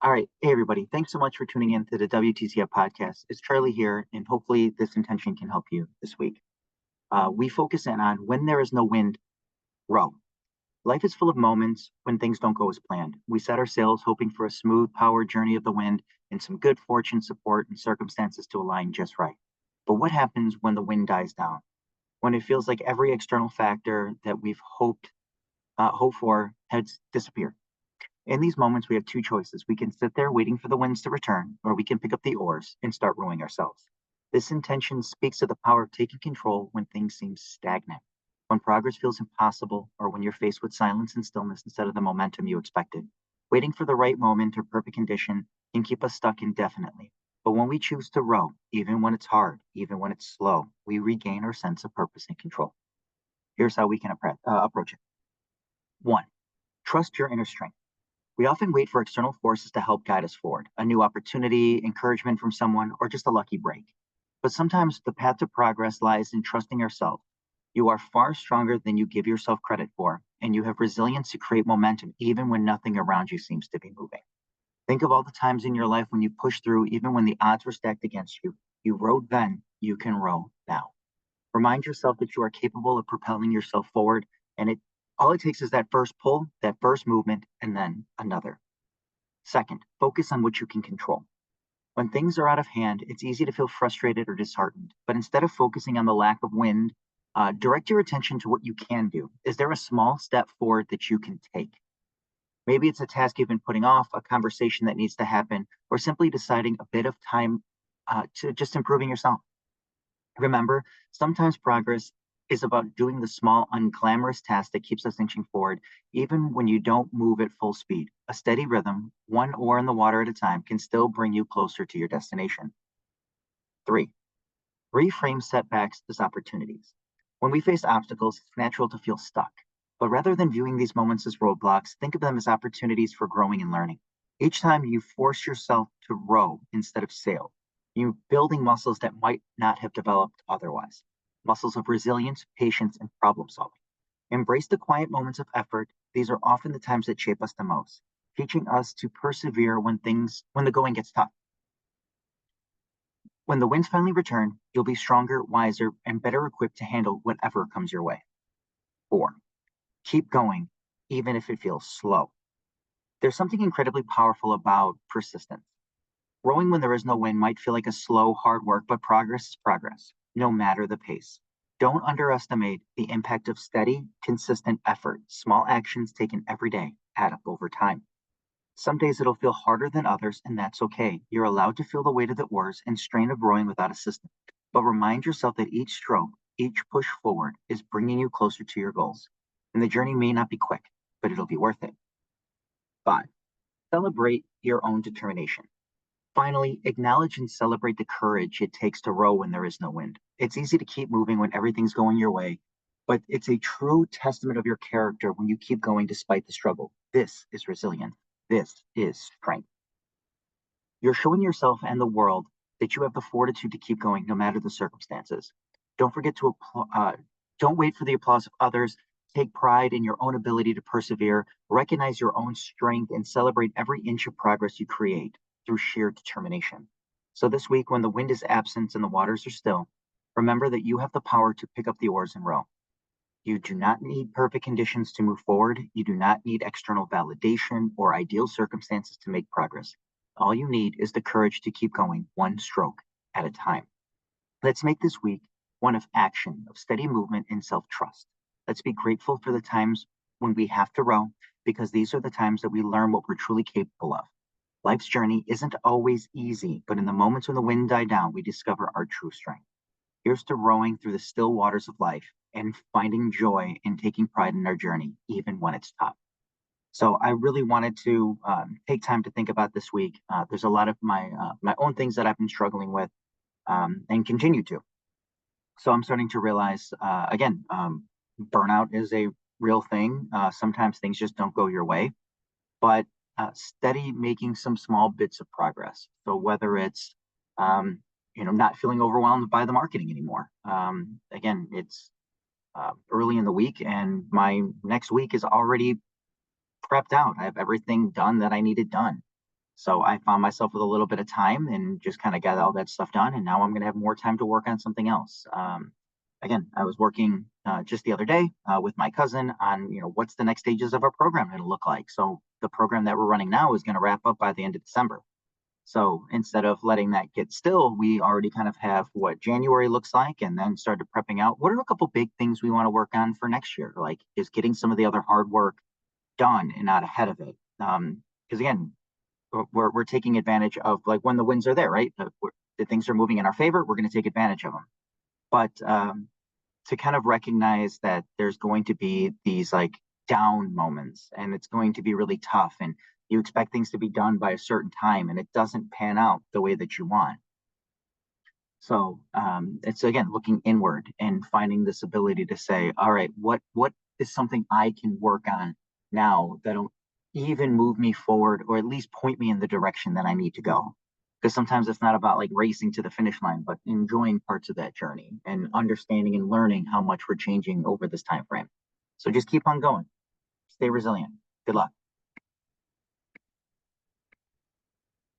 All right. Hey, everybody. Thanks so much for tuning in to the WTCF podcast. It's Charlie here, and hopefully this intention can help you this week. We focus in on when there is no wind, row. Life is full of moments when things don't go as planned. We set our sails hoping for a smooth, powered journey of the wind and some good fortune, support, and circumstances to align just right. But what happens when the wind dies down? When it feels like every external factor that we've hoped for has disappeared? In these moments, we have two choices. We can sit there waiting for the winds to return, or we can pick up the oars and start rowing ourselves. This intention speaks to the power of taking control when things seem stagnant, when progress feels impossible, or when you're faced with silence and stillness instead of the momentum you expected. Waiting for the right moment or perfect condition can keep us stuck indefinitely. But when we choose to row, even when it's hard, even when it's slow, we regain our sense of purpose and control. Here's how we can approach it. One, trust your inner strength. We often wait for external forces to help guide us forward, a new opportunity, encouragement from someone, or just a lucky break. But sometimes the path to progress lies in trusting yourself. You are far stronger than you give yourself credit for, and you have resilience to create momentum even when nothing around you seems to be moving. Think of all the times in your life when you pushed through, even when the odds were stacked against you. You rowed then, you can row now. Remind yourself that you are capable of propelling yourself forward, and all it takes is that first pull, that first movement, and then another. Second, focus on what you can control. When things are out of hand, it's easy to feel frustrated or disheartened. But instead of focusing on the lack of wind, direct your attention to what you can do. Is there a small step forward that you can take? Maybe it's a task you've been putting off, a conversation that needs to happen, or simply deciding a bit of time to just improving yourself. Remember, sometimes progress is about doing the small, unglamorous task that keeps us inching forward, even when you don't move at full speed. A steady rhythm, one oar in the water at a time, can still bring you closer to your destination. Three, reframe setbacks as opportunities. When we face obstacles, it's natural to feel stuck. But rather than viewing these moments as roadblocks, think of them as opportunities for growing and learning. Each time you force yourself to row instead of sail, you're building muscles that might not have developed otherwise. Muscles of resilience, patience, and problem solving. Embrace the quiet moments of effort. These are often the times that shape us the most, teaching us to persevere when the going gets tough. When the winds finally return, you'll be stronger, wiser, and better equipped to handle whatever comes your way. Four, keep going, even if it feels slow. There's something incredibly powerful about persistence. Rowing when there is no wind might feel like a slow, hard work, but progress is progress, no matter the pace. Don't underestimate the impact of steady, consistent effort. Small actions taken every day add up over time. Some days it'll feel harder than others, and that's okay. You're allowed to feel the weight of the oars and strain of rowing without assistance. But remind yourself that each stroke, each push forward is bringing you closer to your goals. And the journey may not be quick, but it'll be worth it. Five, celebrate your own determination. Finally, acknowledge and celebrate the courage it takes to row when there is no wind. It's easy to keep moving when everything's going your way, but it's a true testament of your character when you keep going despite the struggle. This is resilience. This is strength. You're showing yourself and the world that you have the fortitude to keep going no matter the circumstances. Don't forget to don't wait for the applause of others. Take pride in your own ability to persevere, recognize your own strength, and celebrate every inch of progress you create through sheer determination. So this week, when the wind is absent and the waters are still, remember that you have the power to pick up the oars and row. You do not need perfect conditions to move forward. You do not need external validation or ideal circumstances to make progress. All you need is the courage to keep going one stroke at a time. Let's make this week one of action, of steady movement and self-trust. Let's be grateful for the times when we have to row, because these are the times that we learn what we're truly capable of. Life's journey isn't always easy, but in the moments when the wind died down, we discover our true strength. Here's to rowing through the still waters of life and finding joy in taking pride in our journey, even when it's tough. So I really wanted to take time to think about this week. There's a lot of my own things that I've been struggling with and continue to. So I'm starting to realize, again, burnout is a real thing. Sometimes things just don't go your way, but steady making some small bits of progress. So whether it's, not feeling overwhelmed by the marketing anymore. Again, it's early in the week and my next week is already prepped out. I have everything done that I needed done. So I found myself with a little bit of time and just kind of got all that stuff done. And now I'm going to have more time to work on something else. Again, I was working just the other day with my cousin on, what's the next stages of our program going to look like. So the program that we're running now is going to wrap up by the end of December. So instead of letting that get still, we already kind of have what January looks like and then started prepping out. What are a couple big things we want to work on for next year? Like is getting some of the other hard work done and not ahead of it. Because again, we're taking advantage of like when the winds are there, right? The things are moving in our favor, we're going to take advantage of them. But to kind of recognize that there's going to be these like down moments and it's going to be really tough and you expect things to be done by a certain time and it doesn't pan out the way that you want. So it's again looking inward and finding this ability to say, all right, what is something I can work on now that'll even move me forward or at least point me in the direction that I need to go. Because sometimes it's not about like racing to the finish line, but enjoying parts of that journey and understanding and learning how much we're changing over this time frame. So just keep on going. Stay resilient. Good luck.